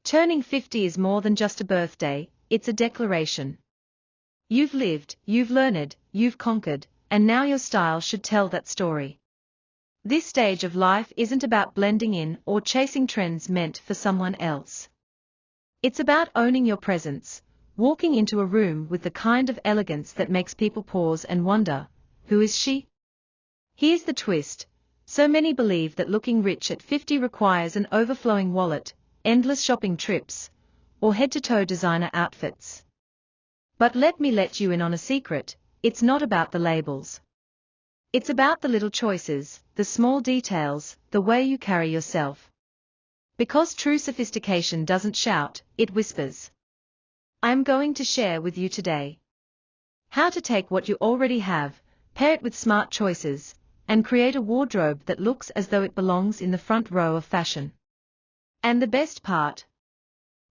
Turning 50 is more than just a birthday, it's a declaration. You've lived, you've learned, you've conquered, and now your style should tell that story. This stage of life isn't about blending in or chasing trends meant for someone else. It's about owning your presence, walking into a room with the kind of elegance that makes people pause and wonder, who is she? Here's the twist. So many believe that looking rich at 50 requires an overflowing wallet, endless shopping trips, or head-to-toe designer outfits. But let me let you in on a secret, it's not about the labels. It's about the little choices, the small details, the way you carry yourself. Because true sophistication doesn't shout, it whispers. I'm going to share with you today how to take what you already have, pair it with smart choices, and create a wardrobe that looks as though it belongs in the front row of fashion. And the best part?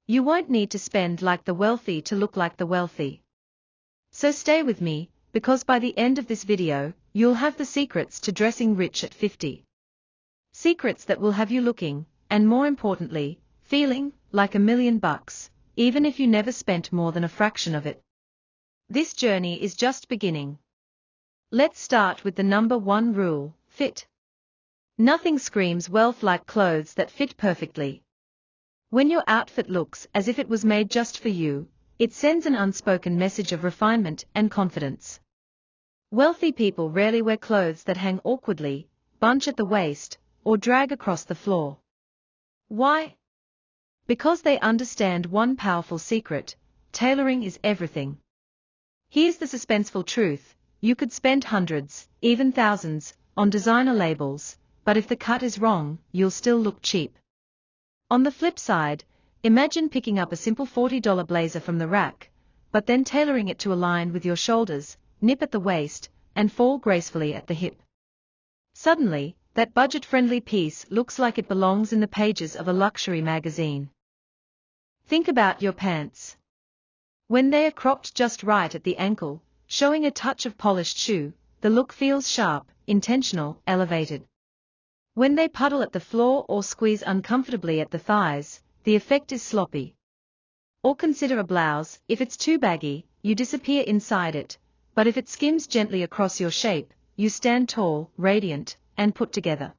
You won't need to spend like the wealthy to look like the wealthy. So stay with me, because by the end of this video, you'll have the secrets to dressing rich at 50. Secrets that will have you looking, and more importantly, feeling like $1,000,000, even if you never spent more than a fraction of it. This journey is just beginning. Let's start with the number one rule, fit. Nothing screams wealth like clothes that fit perfectly. When your outfit looks as if it was made just for you, it sends an unspoken message of refinement and confidence. Wealthy people rarely wear clothes that hang awkwardly, bunch at the waist, or drag across the floor. Why? Because they understand one powerful secret: tailoring is everything. Here's the suspenseful truth: you could spend hundreds, even thousands, on designer labels, but if the cut is wrong, you'll still look cheap. On the flip side, imagine picking up a simple $40 blazer from the rack, but then tailoring it to align with your shoulders, nip at the waist, and fall gracefully at the hip. Suddenly, that budget-friendly piece looks like it belongs in the pages of a luxury magazine. Think about your pants. When they are cropped just right at the ankle, showing a touch of polished shoe, the look feels sharp, intentional, elevated. When they puddle at the floor or squeeze uncomfortably at the thighs, the effect is sloppy. Or consider a blouse: if it's too baggy, you disappear inside it, but if it skims gently across your shape, you stand tall, radiant, and put together.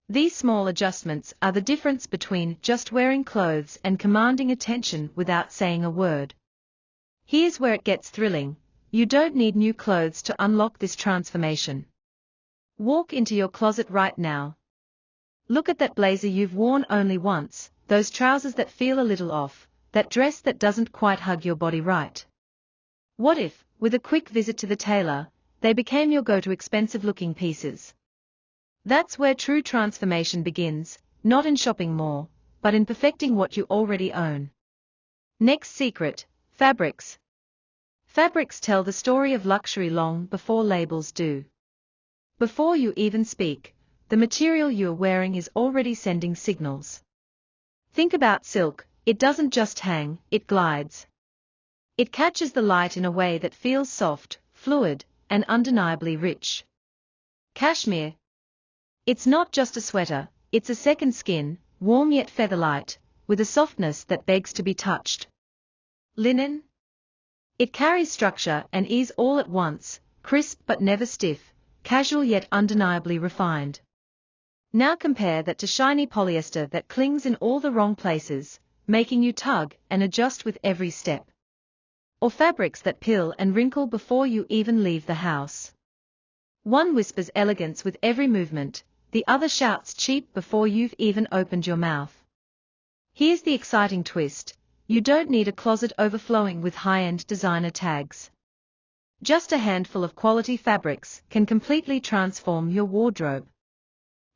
These small adjustments are the difference between just wearing clothes and commanding attention without saying a word. Here's where it gets thrilling: you don't need new clothes to unlock this transformation. Walk into your closet right now. Look at that blazer you've worn only once, those trousers that feel a little off, that dress that doesn't quite hug your body right. What if, with a quick visit to the tailor, they became your go-to expensive-looking pieces? That's where true transformation begins, not in shopping more, but in perfecting what you already own. Next secret: fabrics. Fabrics tell the story of luxury long before labels do. Before you even speak, the material you're wearing is already sending signals. Think about silk: it doesn't just hang, it glides. It catches the light in a way that feels soft, fluid, and undeniably rich. Cashmere. It's not just a sweater, it's a second skin, warm yet featherlight, with a softness that begs to be touched. Linen. It carries structure and ease all at once, crisp but never stiff, casual yet undeniably refined. Now compare that to shiny polyester that clings in all the wrong places, making you tug and adjust with every step. Or fabrics that pill and wrinkle before you even leave the house. One whispers elegance with every movement, the other shouts cheap before you've even opened your mouth. Here's the exciting twist: you don't need a closet overflowing with high-end designer tags. Just a handful of quality fabrics can completely transform your wardrobe.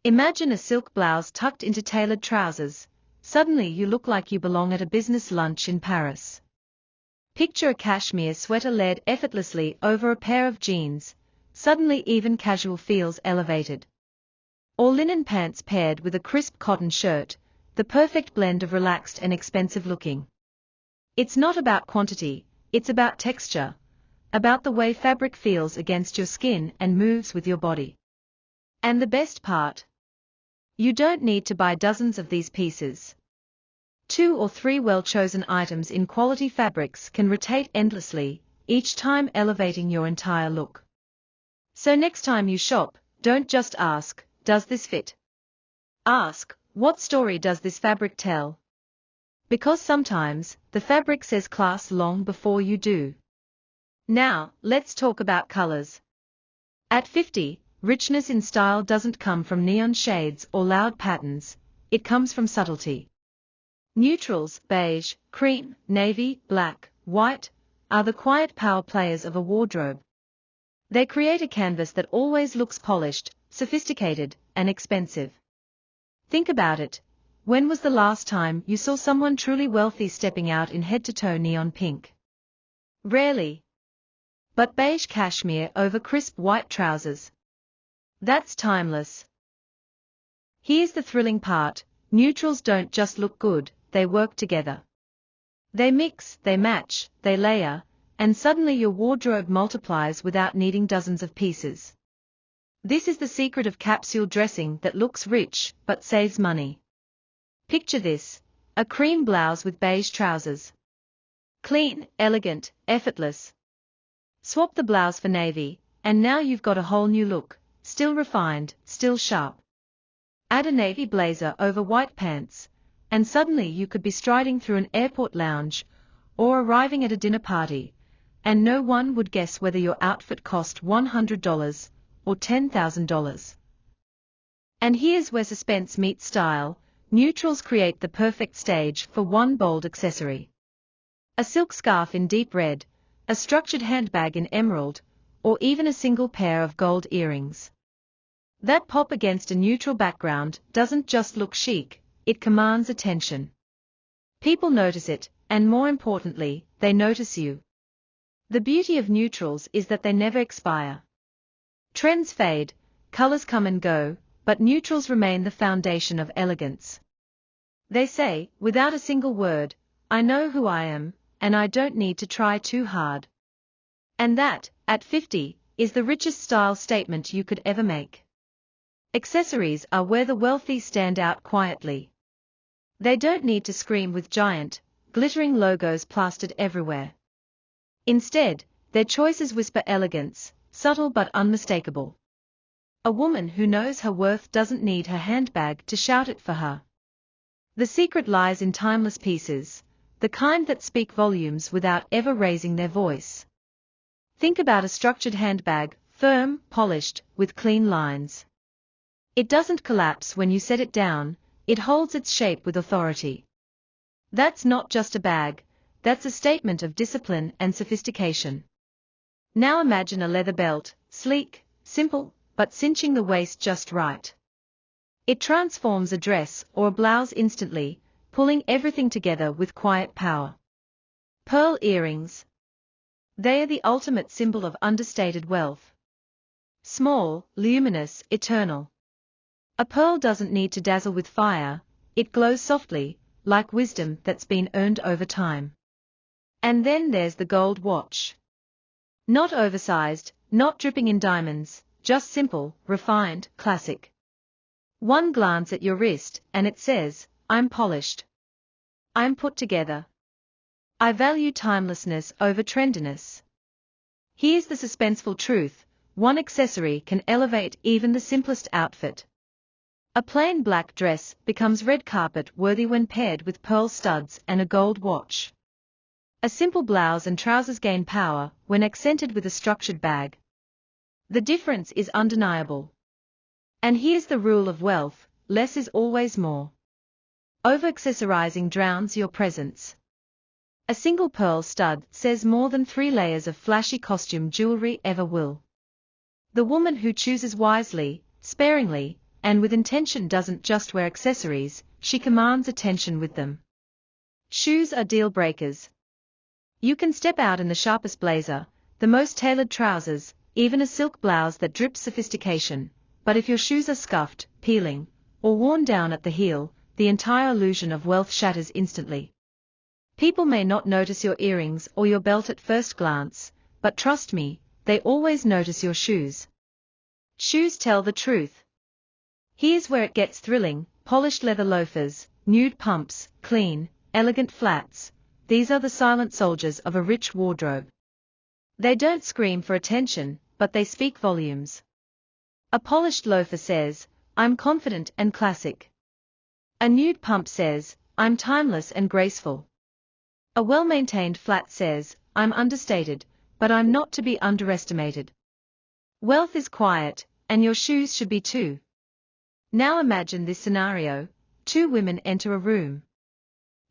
Imagine a silk blouse tucked into tailored trousers. Suddenly you look like you belong at a business lunch in Paris. Picture a cashmere sweater layered effortlessly over a pair of jeans. Suddenly even casual feels elevated. Or linen pants paired with a crisp cotton shirt, the perfect blend of relaxed and expensive looking. It's not about quantity, it's about texture, about the way fabric feels against your skin and moves with your body. And the best part? You don't need to buy dozens of these pieces. 2 or 3 well-chosen items in quality fabrics can rotate endlessly, each time elevating your entire look. So next time you shop, don't just ask, does this fit? Ask, what story does this fabric tell? Because sometimes, the fabric says class long before you do. Now, let's talk about colors. At 50, richness in style doesn't come from neon shades or loud patterns, it comes from subtlety. Neutrals, beige, cream, navy, black, white, are the quiet power players of a wardrobe. They create a canvas that always looks polished, sophisticated, and expensive. Think about it. When was the last time you saw someone truly wealthy stepping out in head-to-toe neon pink? Rarely. But beige cashmere over crisp white trousers. That's timeless. Here's the thrilling part, neutrals don't just look good, they work together. They mix, they match, they layer, and suddenly your wardrobe multiplies without needing dozens of pieces. This is the secret of capsule dressing that looks rich, but saves money. Picture this, a cream blouse with beige trousers. Clean, elegant, effortless. Swap the blouse for navy, and now you've got a whole new look, still refined, still sharp. Add a navy blazer over white pants, and suddenly you could be striding through an airport lounge, or arriving at a dinner party, and no one would guess whether your outfit cost $100 or $10,000. And here's where suspense meets style, neutrals create the perfect stage for one bold accessory. A silk scarf in deep red, a structured handbag in emerald, or even a single pair of gold earrings. That pop against a neutral background doesn't just look chic, it commands attention. People notice it, and more importantly, they notice you. The beauty of neutrals is that they never expire. Trends fade, colors come and go, but neutrals remain the foundation of elegance. They say, without a single word, I know who I am, and I don't need to try too hard. And that, at 50, is the richest style statement you could ever make. Accessories are where the wealthy stand out quietly. They don't need to scream with giant, glittering logos plastered everywhere. Instead, their choices whisper elegance, subtle but unmistakable. A woman who knows her worth doesn't need her handbag to shout it for her. The secret lies in timeless pieces, the kind that speak volumes without ever raising their voice. Think about a structured handbag, firm, polished, with clean lines. It doesn't collapse when you set it down, it holds its shape with authority. That's not just a bag, that's a statement of discipline and sophistication. Now imagine a leather belt, sleek, simple, but cinching the waist just right. It transforms a dress or a blouse instantly, pulling everything together with quiet power. Pearl earrings. They are the ultimate symbol of understated wealth. Small, luminous, eternal. A pearl doesn't need to dazzle with fire, it glows softly, like wisdom that's been earned over time. And then there's the gold watch. Not oversized, not dripping in diamonds, just simple, refined, classic. One glance at your wrist, and it says, I'm polished. I'm put together. I value timelessness over trendiness. Here's the suspenseful truth, one accessory can elevate even the simplest outfit. A plain black dress becomes red carpet worthy when paired with pearl studs and a gold watch. A simple blouse and trousers gain power when accented with a structured bag. The difference is undeniable. And here's the rule of wealth, less is always more. Over-accessorizing drowns your presence. A single pearl stud says more than 3 layers of flashy costume jewelry ever will. The woman who chooses wisely, sparingly, and with intention doesn't just wear accessories, she commands attention with them. Shoes are deal breakers. You can step out in the sharpest blazer, the most tailored trousers, even a silk blouse that drips sophistication, but if your shoes are scuffed, peeling, or worn down at the heel, the entire illusion of wealth shatters instantly. People may not notice your earrings or your belt at first glance, but trust me, they always notice your shoes. Shoes tell the truth. Here's where it gets thrilling, polished leather loafers, nude pumps, clean, elegant flats, these are the silent soldiers of a rich wardrobe. They don't scream for attention, but they speak volumes. A polished loafer says, "I'm confident and classic." A nude pump says, "I'm timeless and graceful." A well-maintained flat says, "I'm understated, but I'm not to be underestimated." Wealth is quiet, and your shoes should be too. Now imagine this scenario: two women enter a room.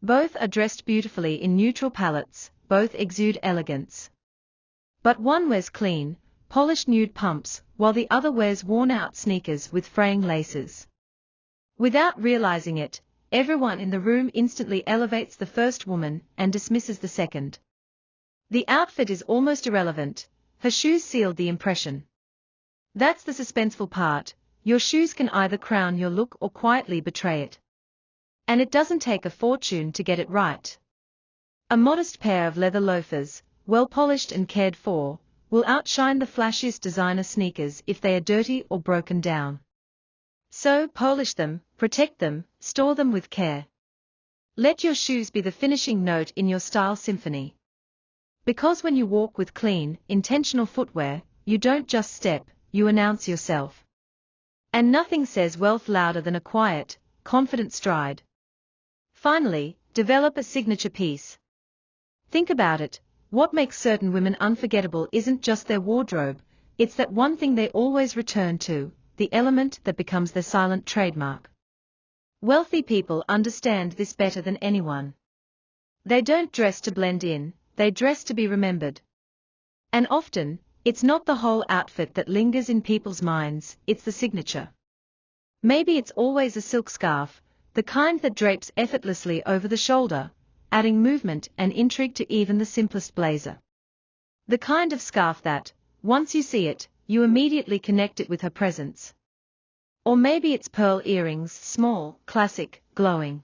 Both are dressed beautifully in neutral palettes, both exude elegance. But one wears clean, polished nude pumps, while the other wears worn-out sneakers with fraying laces. Without realizing it, everyone in the room instantly elevates the first woman and dismisses the second. The outfit is almost irrelevant, her shoes sealed the impression. That's the suspenseful part: your shoes can either crown your look or quietly betray it. And it doesn't take a fortune to get it right. A modest pair of leather loafers, well polished and cared for, will outshine the flashiest designer sneakers if they are dirty or broken down. So polish them, protect them, store them with care. Let your shoes be the finishing note in your style symphony. Because when you walk with clean, intentional footwear, you don't just step, you announce yourself. And nothing says wealth louder than a quiet, confident stride. Finally, develop a signature piece. Think about it: what makes certain women unforgettable isn't just their wardrobe, it's that one thing they always return to, the element that becomes their silent trademark. Wealthy people understand this better than anyone. They don't dress to blend in, they dress to be remembered. And often, it's not the whole outfit that lingers in people's minds, it's the signature. Maybe it's always a silk scarf, the kind that drapes effortlessly over the shoulder, adding movement and intrigue to even the simplest blazer. The kind of scarf that, once you see it, you immediately connect it with her presence. Or maybe it's pearl earrings, small, classic, glowing.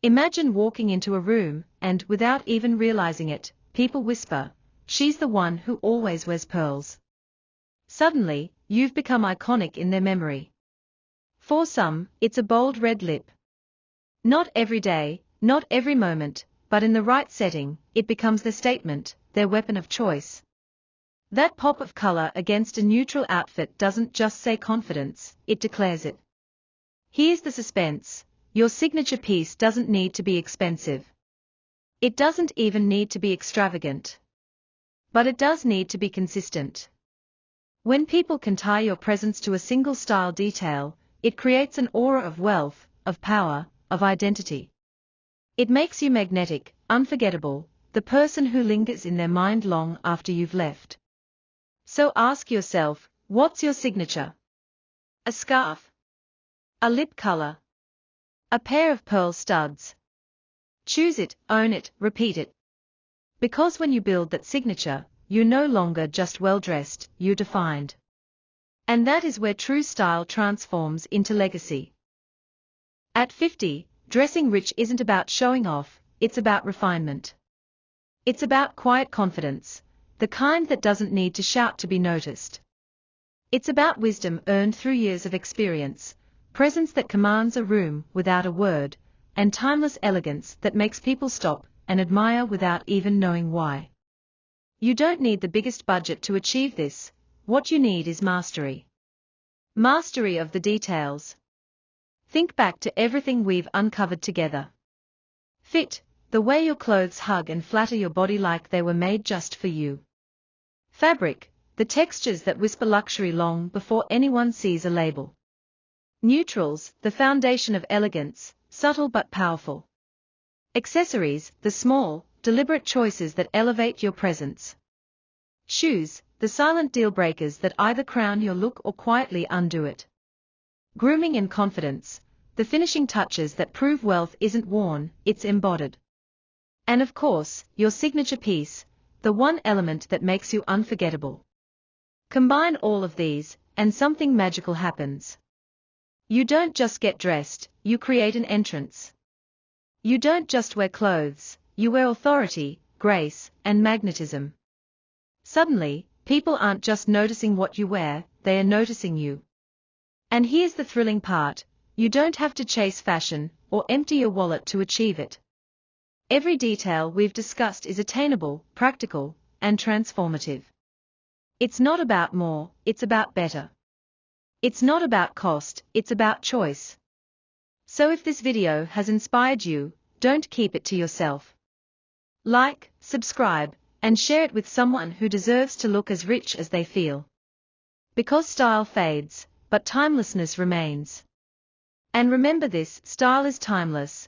Imagine walking into a room, and without even realizing it, people whisper, "She's the one who always wears pearls." Suddenly, you've become iconic in their memory. For some, it's a bold red lip. Not every day, not every moment, but in the right setting, it becomes their statement, their weapon of choice. That pop of color against a neutral outfit doesn't just say confidence, it declares it. Here's the suspense: your signature piece doesn't need to be expensive. It doesn't even need to be extravagant. But it does need to be consistent. When people can tie your presence to a single style detail, it creates an aura of wealth, of power, of identity. It makes you magnetic, unforgettable, the person who lingers in their mind long after you've left. So ask yourself, what's your signature? A scarf? A lip color? A pair of pearl studs? Choose it, own it, repeat it. Because when you build that signature, you're no longer just well-dressed, you're defined. And that is where true style transforms into legacy. At 50, dressing rich isn't about showing off, it's about refinement. It's about quiet confidence, the kind that doesn't need to shout to be noticed. It's about wisdom earned through years of experience, presence that commands a room without a word, and timeless elegance that makes people stop and admire without even knowing why. You don't need the biggest budget to achieve this, what you need is mastery. Mastery of the details. Think back to everything we've uncovered together. Fit, the way your clothes hug and flatter your body like they were made just for you. Fabric, the textures that whisper luxury long before anyone sees a label. Neutrals, the foundation of elegance, subtle but powerful. Accessories, the small, deliberate choices that elevate your presence. Shoes, the silent deal breakers that either crown your look or quietly undo it. Grooming and confidence, the finishing touches that prove wealth isn't worn, it's embodied. And of course, your signature piece, the one element that makes you unforgettable. Combine all of these, and something magical happens. You don't just get dressed, you create an entrance. You don't just wear clothes, you wear authority, grace, and magnetism. Suddenly, people aren't just noticing what you wear, they are noticing you. And here's the thrilling part: you don't have to chase fashion, or empty your wallet to achieve it. Every detail we've discussed is attainable, practical, and transformative. It's not about more, it's about better. It's not about cost, it's about choice. So if this video has inspired you, don't keep it to yourself. Like, subscribe, and share it with someone who deserves to look as rich as they feel. Because style fades, but timelessness remains. And remember this, style is timeless.